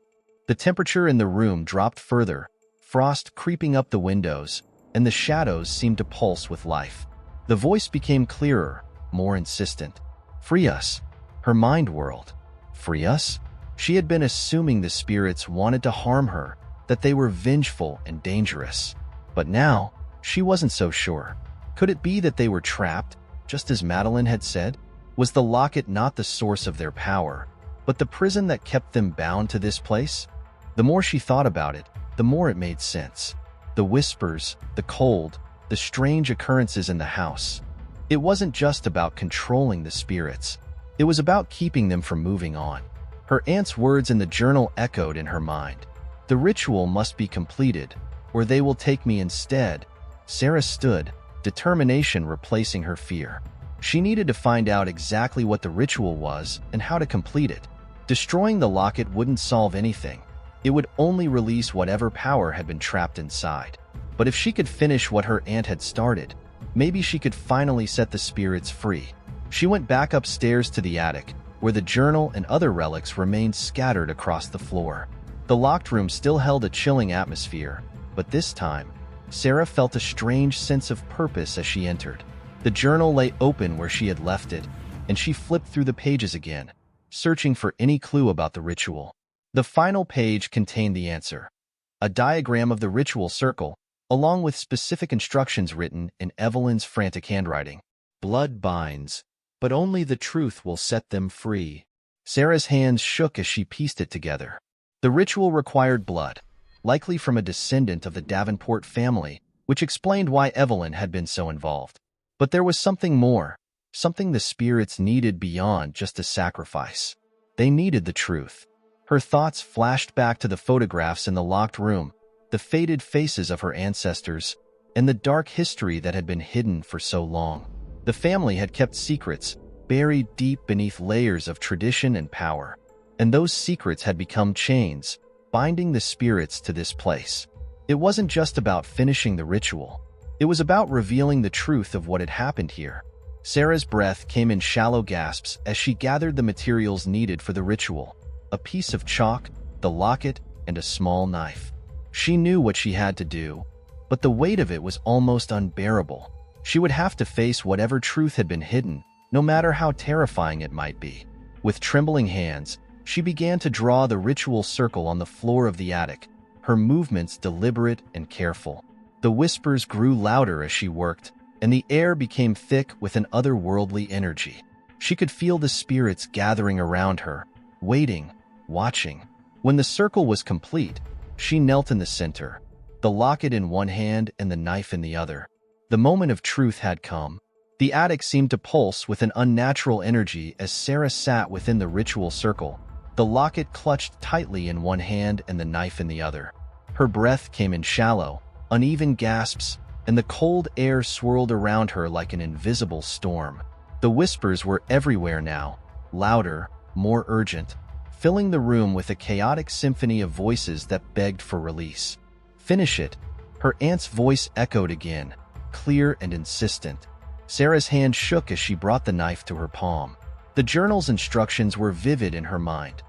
The temperature in the room dropped further, frost creeping up the windows, and the shadows seemed to pulse with life. The voice became clearer, more insistent. "Free us." Her mind whirled. Free us? She had been assuming the spirits wanted to harm her, that they were vengeful and dangerous. But now, she wasn't so sure. Could it be that they were trapped, just as Meline had said? Was the locket not the source of their power, but the prison that kept them bound to this place? The more she thought about it, the more it made sense. The whispers, the cold, the strange occurrences in the house. It wasn't just about controlling the spirits. It was about keeping them from moving on. Her aunt's words in the journal echoed in her mind. "The ritual must be completed, or they will take me instead." Sarah stood, determination replacing her fear. She needed to find out exactly what the ritual was and how to complete it. Destroying the locket wouldn't solve anything. It would only release whatever power had been trapped inside. But if she could finish what her aunt had started, maybe she could finally set the spirits free. She went back upstairs to the attic, where the journal and other relics remained scattered across the floor. The locked room still held a chilling atmosphere, but this time, Sarah felt a strange sense of purpose as she entered. The journal lay open where she had left it, and she flipped through the pages again, searching for any clue about the ritual. The final page contained the answer: a diagram of the ritual circle, along with specific instructions written in Evelyn's frantic handwriting. "Blood binds, but only the truth will set them free." Sarah's hands shook as she pieced it together. The ritual required blood, likely from a descendant of the Davenport family, which explained why Evelyn had been so involved. But there was something more, something the spirits needed beyond just a sacrifice. They needed the truth. Her thoughts flashed back to the photographs in the locked room, the faded faces of her ancestors, and the dark history that had been hidden for so long. The family had kept secrets, buried deep beneath layers of tradition and power, and those secrets had become chains, binding the spirits to this place. It wasn't just about finishing the ritual. It was about revealing the truth of what had happened here. Sarah's breath came in shallow gasps as she gathered the materials needed for the ritual: a piece of chalk, the locket, and a small knife. She knew what she had to do, but the weight of it was almost unbearable. She would have to face whatever truth had been hidden, no matter how terrifying it might be. With trembling hands, she began to draw the ritual circle on the floor of the attic, her movements deliberate and careful. The whispers grew louder as she worked, and the air became thick with an otherworldly energy. She could feel the spirits gathering around her, waiting, watching. When the circle was complete, she knelt in the center, the locket in one hand and the knife in the other. The moment of truth had come. The attic seemed to pulse with an unnatural energy as Sarah sat within the ritual circle, the locket clutched tightly in one hand and the knife in the other. Her breath came in shallow, uneven gasps, and the cold air swirled around her like an invisible storm. The whispers were everywhere now, louder, more urgent, filling the room with a chaotic symphony of voices that begged for release. "Finish it," her aunt's voice echoed again, clear and insistent. Sarah's hand shook as she brought the knife to her palm. The journal's instructions were vivid in her mind.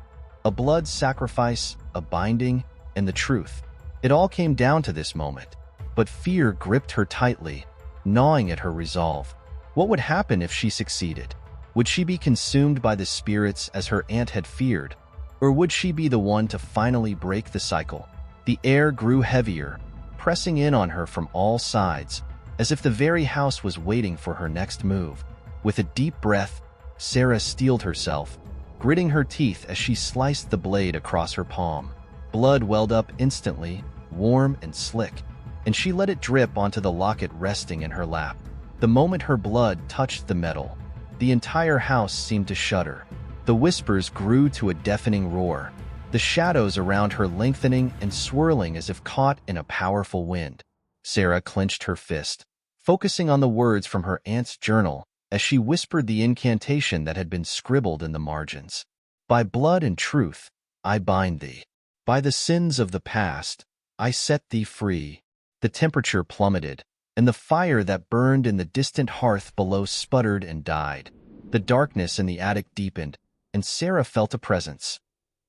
A blood sacrifice, a binding, and the truth. It all came down to this moment. But fear gripped her tightly, gnawing at her resolve. What would happen if she succeeded? Would she be consumed by the spirits as her aunt had feared? Or would she be the one to finally break the cycle? The air grew heavier, pressing in on her from all sides, as if the very house was waiting for her next move. With a deep breath, Sarah steeled herself, gritting her teeth as she sliced the blade across her palm. Blood welled up instantly, warm and slick, and she let it drip onto the locket resting in her lap. The moment her blood touched the metal, the entire house seemed to shudder. The whispers grew to a deafening roar, the shadows around her lengthening and swirling as if caught in a powerful wind. Sarah clenched her fist, focusing on the words from her aunt's journal as she whispered the incantation that had been scribbled in the margins. "By blood and truth, I bind thee. By the sins of the past, I set thee free." The temperature plummeted, and the fire that burned in the distant hearth below sputtered and died. The darkness in the attic deepened, and Sarah felt a presence.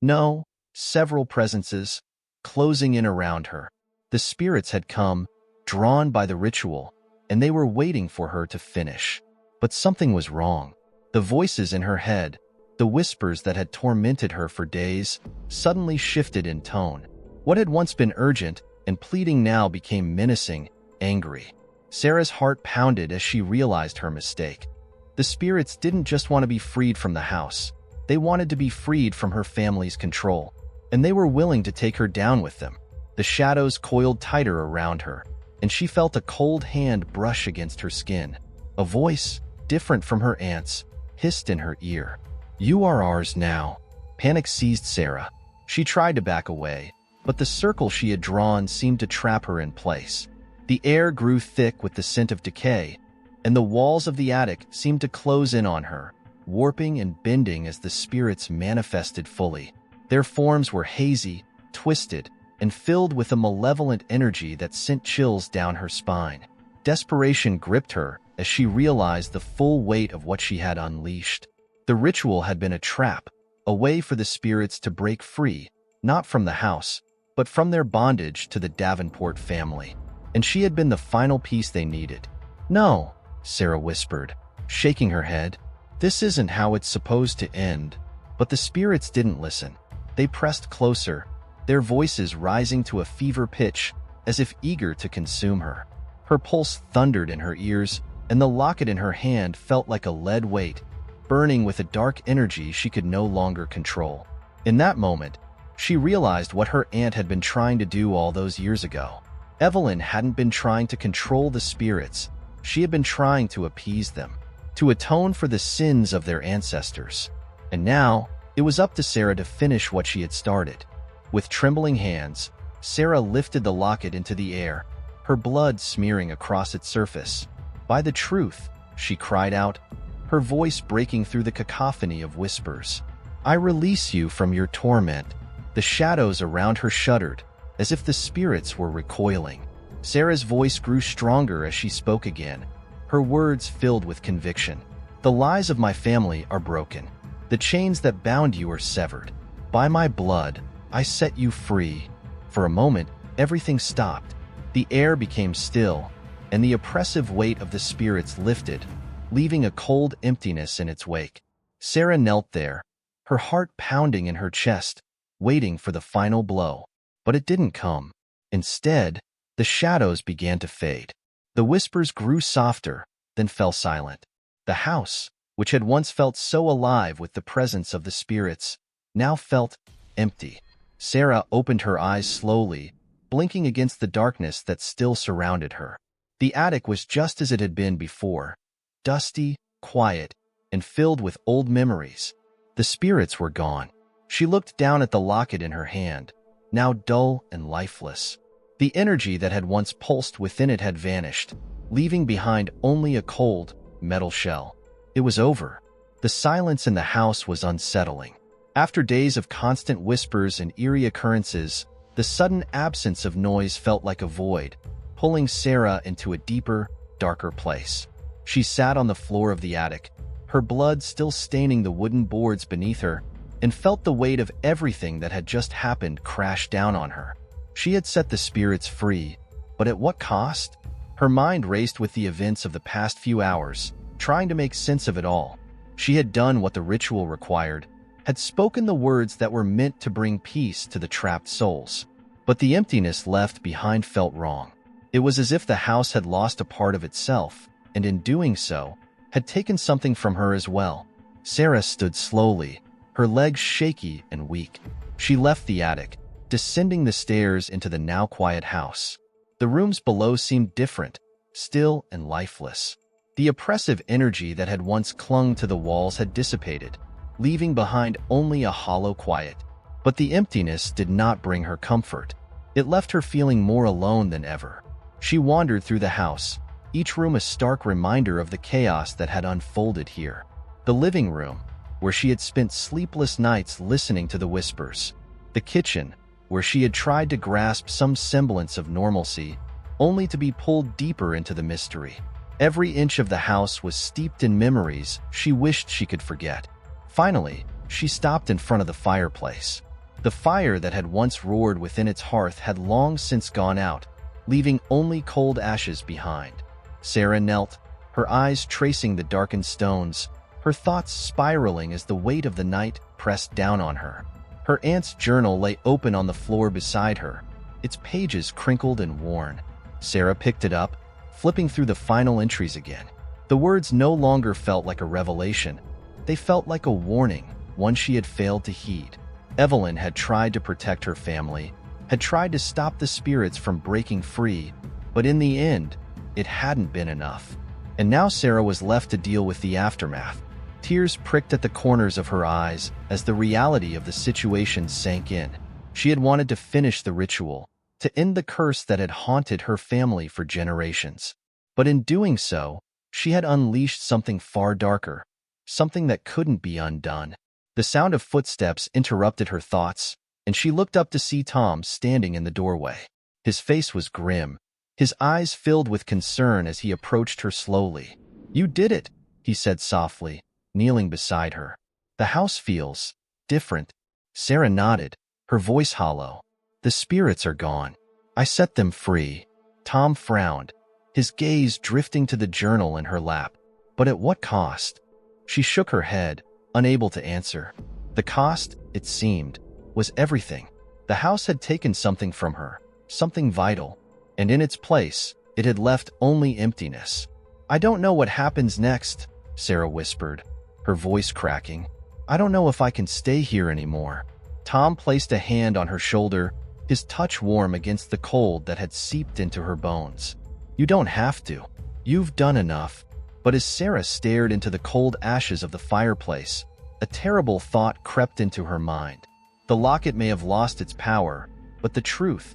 No, several presences, closing in around her. The spirits had come, drawn by the ritual, and they were waiting for her to finish. But something was wrong. The voices in her head, the whispers that had tormented her for days, suddenly shifted in tone. What had once been urgent and pleading now became menacing, angry. Sarah's heart pounded as she realized her mistake. The spirits didn't just want to be freed from the house. They wanted to be freed from her family's control, and they were willing to take her down with them. The shadows coiled tighter around her, and she felt a cold hand brush against her skin. A voice, different from her aunt's, hissed in her ear. "You are ours now." Panic seized Sarah. She tried to back away, but the circle she had drawn seemed to trap her in place. The air grew thick with the scent of decay, and the walls of the attic seemed to close in on her, warping and bending as the spirits manifested fully. Their forms were hazy, twisted, and filled with a malevolent energy that sent chills down her spine. Desperation gripped her as she realized the full weight of what she had unleashed. The ritual had been a trap, a way for the spirits to break free, not from the house, but from their bondage to the Davenport family. And she had been the final piece they needed. "No," Sarah whispered, shaking her head. "This isn't how it's supposed to end." But the spirits didn't listen. They pressed closer, their voices rising to a fever pitch, as if eager to consume her. Her pulse thundered in her ears, and the locket in her hand felt like a lead weight, burning with a dark energy she could no longer control. In that moment, she realized what her aunt had been trying to do all those years ago. Evelyn hadn't been trying to control the spirits. She had been trying to appease them, to atone for the sins of their ancestors. And now, it was up to Sarah to finish what she had started. With trembling hands, Sarah lifted the locket into the air, her blood smearing across its surface. "By the truth," she cried out, her voice breaking through the cacophony of whispers. "I release you from your torment." The shadows around her shuddered, as if the spirits were recoiling. Sarah's voice grew stronger as she spoke again, her words filled with conviction. "The lies of my family are broken. The chains that bound you are severed. By my blood, I set you free." For a moment, everything stopped. The air became still, and the oppressive weight of the spirits lifted, leaving a cold emptiness in its wake. Sarah knelt there, her heart pounding in her chest, waiting for the final blow. But it didn't come. Instead, the shadows began to fade. The whispers grew softer, then fell silent. The house, which had once felt so alive with the presence of the spirits, now felt empty. Sarah opened her eyes slowly, blinking against the darkness that still surrounded her. The attic was just as it had been before, dusty, quiet, and filled with old memories. The spirits were gone. She looked down at the locket in her hand, now dull and lifeless. The energy that had once pulsed within it had vanished, leaving behind only a cold, metal shell. It was over. The silence in the house was unsettling. After days of constant whispers and eerie occurrences, the sudden absence of noise felt like a void, pulling Sarah into a deeper, darker place. She sat on the floor of the attic, her blood still staining the wooden boards beneath her, and felt the weight of everything that had just happened crash down on her. She had set the spirits free, but at what cost? Her mind raced with the events of the past few hours, trying to make sense of it all. She had done what the ritual required, had spoken the words that were meant to bring peace to the trapped souls. But the emptiness left behind felt wrong. It was as if the house had lost a part of itself, and in doing so, had taken something from her as well. Sarah stood slowly, her legs shaky and weak. She left the attic, descending the stairs into the now quiet house. The rooms below seemed different, still and lifeless. The oppressive energy that had once clung to the walls had dissipated, leaving behind only a hollow quiet. But the emptiness did not bring her comfort. It left her feeling more alone than ever. She wandered through the house, each room a stark reminder of the chaos that had unfolded here. The living room, where she had spent sleepless nights listening to the whispers. The kitchen, where she had tried to grasp some semblance of normalcy, only to be pulled deeper into the mystery. Every inch of the house was steeped in memories she wished she could forget. Finally, she stopped in front of the fireplace. The fire that had once roared within its hearth had long since gone out, leaving only cold ashes behind. Sarah knelt, her eyes tracing the darkened stones, her thoughts spiraling as the weight of the night pressed down on her. Her aunt's journal lay open on the floor beside her, its pages crinkled and worn. Sarah picked it up, flipping through the final entries again. The words no longer felt like a revelation. They felt like a warning, one she had failed to heed. Evelyn had tried to protect her family, had tried to stop the spirits from breaking free, but in the end, it hadn't been enough. And now Sarah was left to deal with the aftermath. Tears pricked at the corners of her eyes as the reality of the situation sank in. She had wanted to finish the ritual, to end the curse that had haunted her family for generations. But in doing so, she had unleashed something far darker, something that couldn't be undone. The sound of footsteps interrupted her thoughts, and she looked up to see Tom standing in the doorway. His face was grim, his eyes filled with concern as he approached her slowly. "You did it," he said softly, kneeling beside her. "The house feels different." Sarah nodded, her voice hollow. "The spirits are gone. I set them free." Tom frowned, his gaze drifting to the journal in her lap. "But at what cost?" She shook her head, unable to answer. The cost, it seemed, was everything. The house had taken something from her, something vital, and in its place, it had left only emptiness. "I don't know what happens next," Sarah whispered, her voice cracking. "I don't know if I can stay here anymore." Tom placed a hand on her shoulder, his touch warm against the cold that had seeped into her bones. "You don't have to. You've done enough." But as Sarah stared into the cold ashes of the fireplace, a terrible thought crept into her mind. The locket may have lost its power, but the truth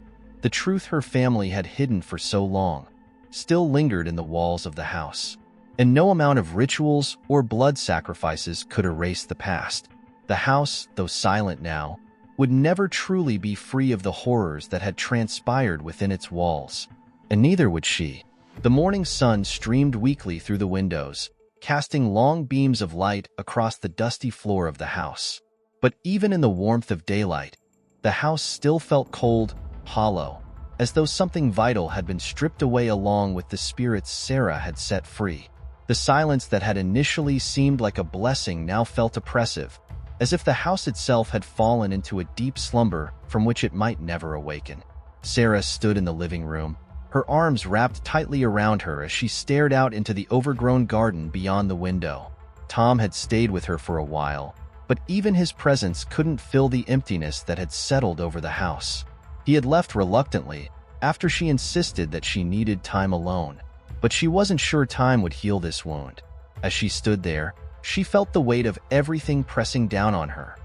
her family had hidden for so long, still lingered in the walls of the house. And no amount of rituals or blood sacrifices could erase the past. The house, though silent now, would never truly be free of the horrors that had transpired within its walls. And neither would she. The morning sun streamed weakly through the windows, casting long beams of light across the dusty floor of the house. But even in the warmth of daylight, the house still felt cold, hollow, as though something vital had been stripped away along with the spirits Sarah had set free. The silence that had initially seemed like a blessing now felt oppressive, as if the house itself had fallen into a deep slumber from which it might never awaken. Sarah stood in the living room, her arms wrapped tightly around her as she stared out into the overgrown garden beyond the window. Tom had stayed with her for a while, but even his presence couldn't fill the emptiness that had settled over the house. He had left reluctantly, after she insisted that she needed time alone, but she wasn't sure time would heal this wound. As she stood there, she felt the weight of everything pressing down on her.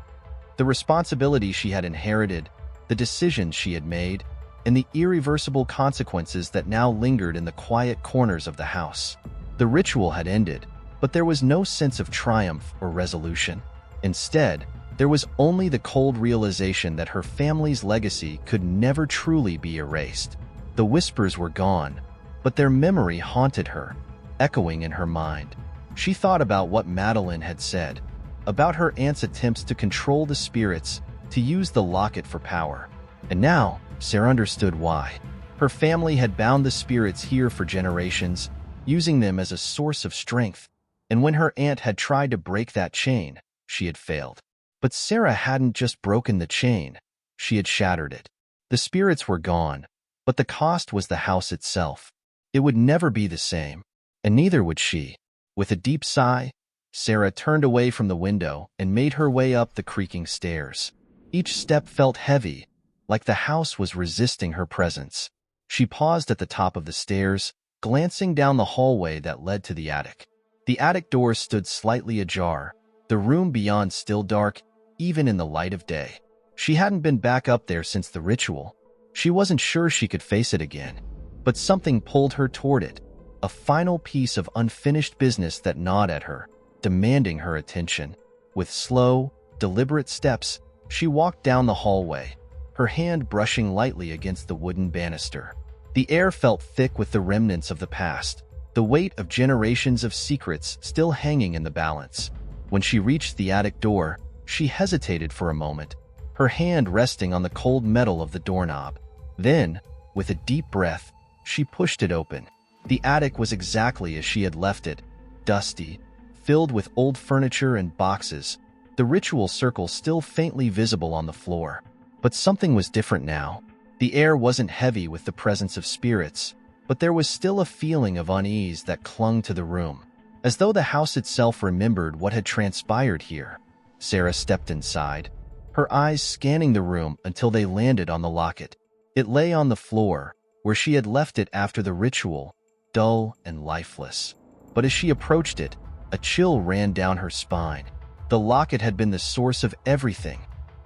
The responsibility she had inherited, the decisions she had made, and the irreversible consequences that now lingered in the quiet corners of the house. The ritual had ended, but there was no sense of triumph or resolution. Instead, there was only the cold realization that her family's legacy could never truly be erased. The whispers were gone, but their memory haunted her, echoing in her mind. She thought about what Meline had said, about her aunt's attempts to control the spirits, to use the locket for power. And now, Sarah understood why. Her family had bound the spirits here for generations, using them as a source of strength. And when her aunt had tried to break that chain, she had failed. But Sarah hadn't just broken the chain, she had shattered it. The spirits were gone, but the cost was the house itself. It would never be the same, and neither would she. With a deep sigh, Sarah turned away from the window and made her way up the creaking stairs. Each step felt heavy, like the house was resisting her presence. She paused at the top of the stairs, glancing down the hallway that led to the attic. The attic door stood slightly ajar, the room beyond still dark, even in the light of day. She hadn't been back up there since the ritual. She wasn't sure she could face it again, but something pulled her toward it, a final piece of unfinished business that gnawed at her, demanding her attention. With slow, deliberate steps, she walked down the hallway, her hand brushing lightly against the wooden banister. The air felt thick with the remnants of the past, the weight of generations of secrets still hanging in the balance. When she reached the attic door, she hesitated for a moment, her hand resting on the cold metal of the doorknob. Then, with a deep breath, she pushed it open. The attic was exactly as she had left it, dusty, filled with old furniture and boxes, the ritual circle still faintly visible on the floor. But something was different now. The air wasn't heavy with the presence of spirits, but there was still a feeling of unease that clung to the room, as though the house itself remembered what had transpired here. Sarah stepped inside, her eyes scanning the room until they landed on the locket. It lay on the floor, where she had left it after the ritual, dull and lifeless. But as she approached it, a chill ran down her spine. The locket had been the source of everything,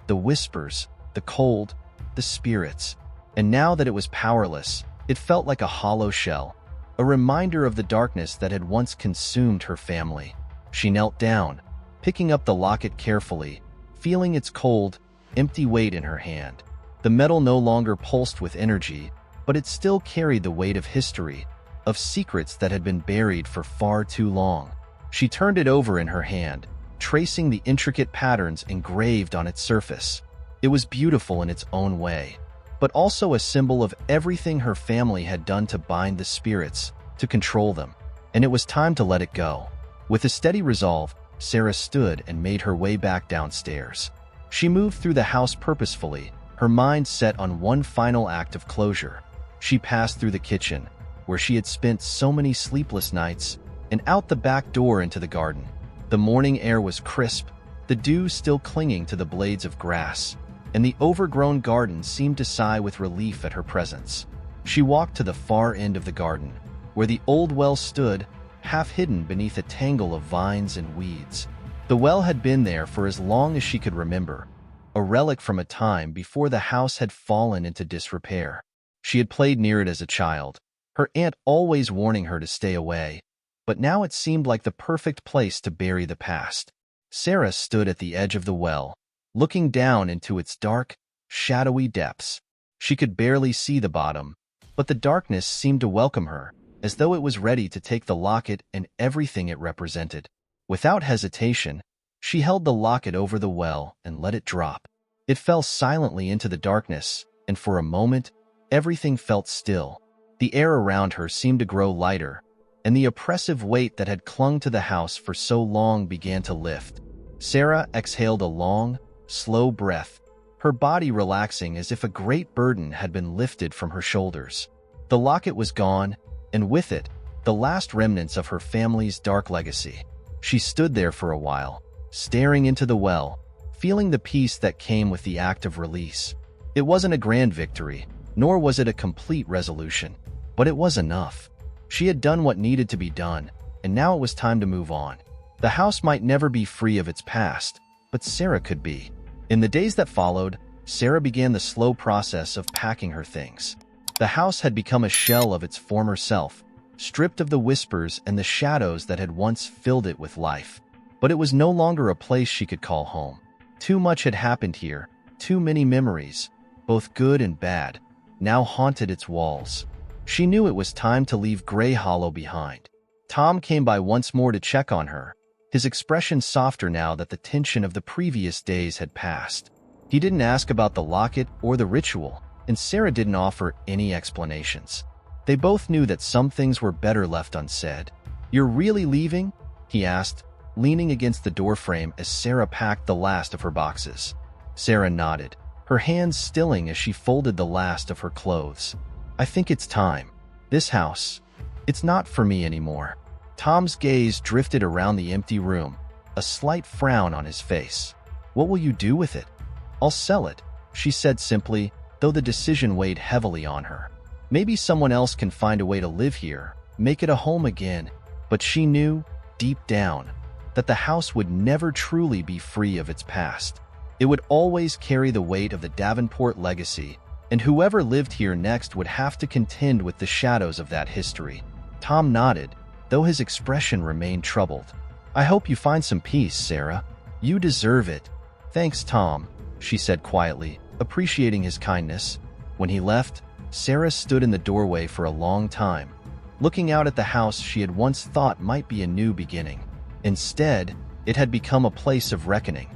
the whispers, the cold, the spirits. And now that it was powerless, it felt like a hollow shell, a reminder of the darkness that had once consumed her family. She knelt down, picking up the locket carefully, feeling its cold, empty weight in her hand. The metal no longer pulsed with energy, but it still carried the weight of history, of secrets that had been buried for far too long. She turned it over in her hand, tracing the intricate patterns engraved on its surface. It was beautiful in its own way, but also a symbol of everything her family had done to bind the spirits, to control them. And it was time to let it go. With a steady resolve, Sarah stood and made her way back downstairs. She moved through the house purposefully, her mind set on one final act of closure. She passed through the kitchen, where she had spent so many sleepless nights, and out the back door into the garden. The morning air was crisp, the dew still clinging to the blades of grass, and the overgrown garden seemed to sigh with relief at her presence. She walked to the far end of the garden, where the old well stood, half hidden beneath a tangle of vines and weeds. The well had been there for as long as she could remember, a relic from a time before the house had fallen into disrepair. She had played near it as a child, her aunt always warning her to stay away, but now it seemed like the perfect place to bury the past. Sarah stood at the edge of the well, looking down into its dark, shadowy depths. She could barely see the bottom, but the darkness seemed to welcome her, as though it was ready to take the locket and everything it represented. Without hesitation, she held the locket over the well and let it drop. It fell silently into the darkness, and for a moment, Everything felt still. The air around her seemed to grow lighter, and the oppressive weight that had clung to the house for so long began to lift. Sarah exhaled a long, slow breath, her body relaxing as if a great burden had been lifted from her shoulders. The locket was gone, and with it, the last remnants of her family's dark legacy. She stood there for a while, staring into the well, feeling the peace that came with the act of release. It wasn't a grand victory, nor was it a complete resolution, but it was enough. She had done what needed to be done, and now it was time to move on. The house might never be free of its past, but Sarah could be. In the days that followed, Sarah began the slow process of packing her things. The house had become a shell of its former self, stripped of the whispers and the shadows that had once filled it with life. But it was no longer a place she could call home. Too much had happened here, too many memories, both good and bad, now haunted its walls. She knew it was time to leave Gray Hollow behind. Tom came by once more to check on her, his expression softer now that the tension of the previous days had passed. He didn't ask about the locket or the ritual, and Sarah didn't offer any explanations. They both knew that some things were better left unsaid. "You're really leaving?" he asked, leaning against the doorframe as Sarah packed the last of her boxes. Sarah nodded, her hands stilling as she folded the last of her clothes. "I think it's time. This house, it's not for me anymore." Tom's gaze drifted around the empty room, a slight frown on his face. "What will you do with it?" "I'll sell it," she said simply, though the decision weighed heavily on her. Maybe someone else can find a way to live here, make it a home again, but she knew, deep down, that the house would never truly be free of its past. It would always carry the weight of the Davenport legacy, and whoever lived here next would have to contend with the shadows of that history. Tom nodded, though his expression remained troubled. "I hope you find some peace, Sarah. You deserve it." "Thanks, Tom," she said quietly, appreciating his kindness. When he left, Sarah stood in the doorway for a long time, looking out at the house she had once thought might be a new beginning. Instead, it had become a place of reckoning,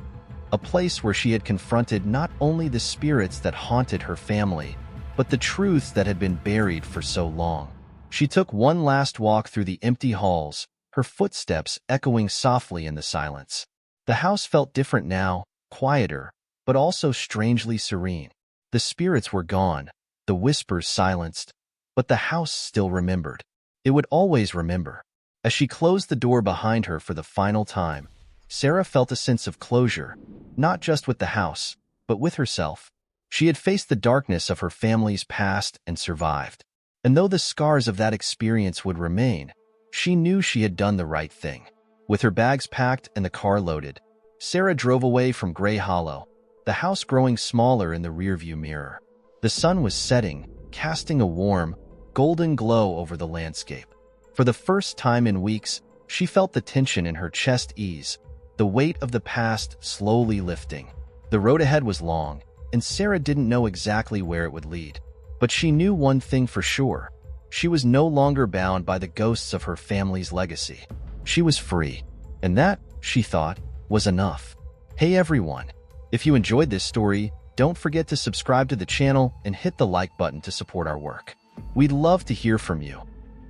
a place where she had confronted not only the spirits that haunted her family, but the truths that had been buried for so long. She took one last walk through the empty halls, her footsteps echoing softly in the silence. The house felt different now, quieter, but also strangely serene. The spirits were gone, the whispers silenced, but the house still remembered. It would always remember. As she closed the door behind her for the final time, Sarah felt a sense of closure, not just with the house, but with herself. She had faced the darkness of her family's past and survived. And though the scars of that experience would remain, she knew she had done the right thing. With her bags packed and the car loaded, Sarah drove away from Gray Hollow, the house growing smaller in the rearview mirror. The sun was setting, casting a warm, golden glow over the landscape. For the first time in weeks, she felt the tension in her chest ease, the weight of the past slowly lifting. The road ahead was long, and Sarah didn't know exactly where it would lead. But she knew one thing for sure. She was no longer bound by the ghosts of her family's legacy. She was free, and that, she thought, was enough. Hey everyone, if you enjoyed this story, don't forget to subscribe to the channel and hit the like button to support our work. We'd love to hear from you.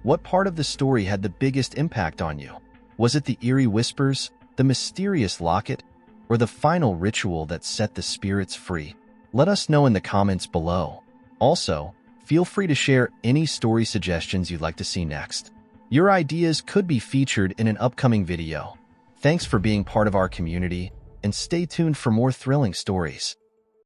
What part of the story had the biggest impact on you? Was it the eerie whispers, the mysterious locket, or the final ritual that set the spirits free? Let us know in the comments below. Also, feel free to share any story suggestions you'd like to see next. Your ideas could be featured in an upcoming video. Thanks for being part of our community, and stay tuned for more thrilling stories.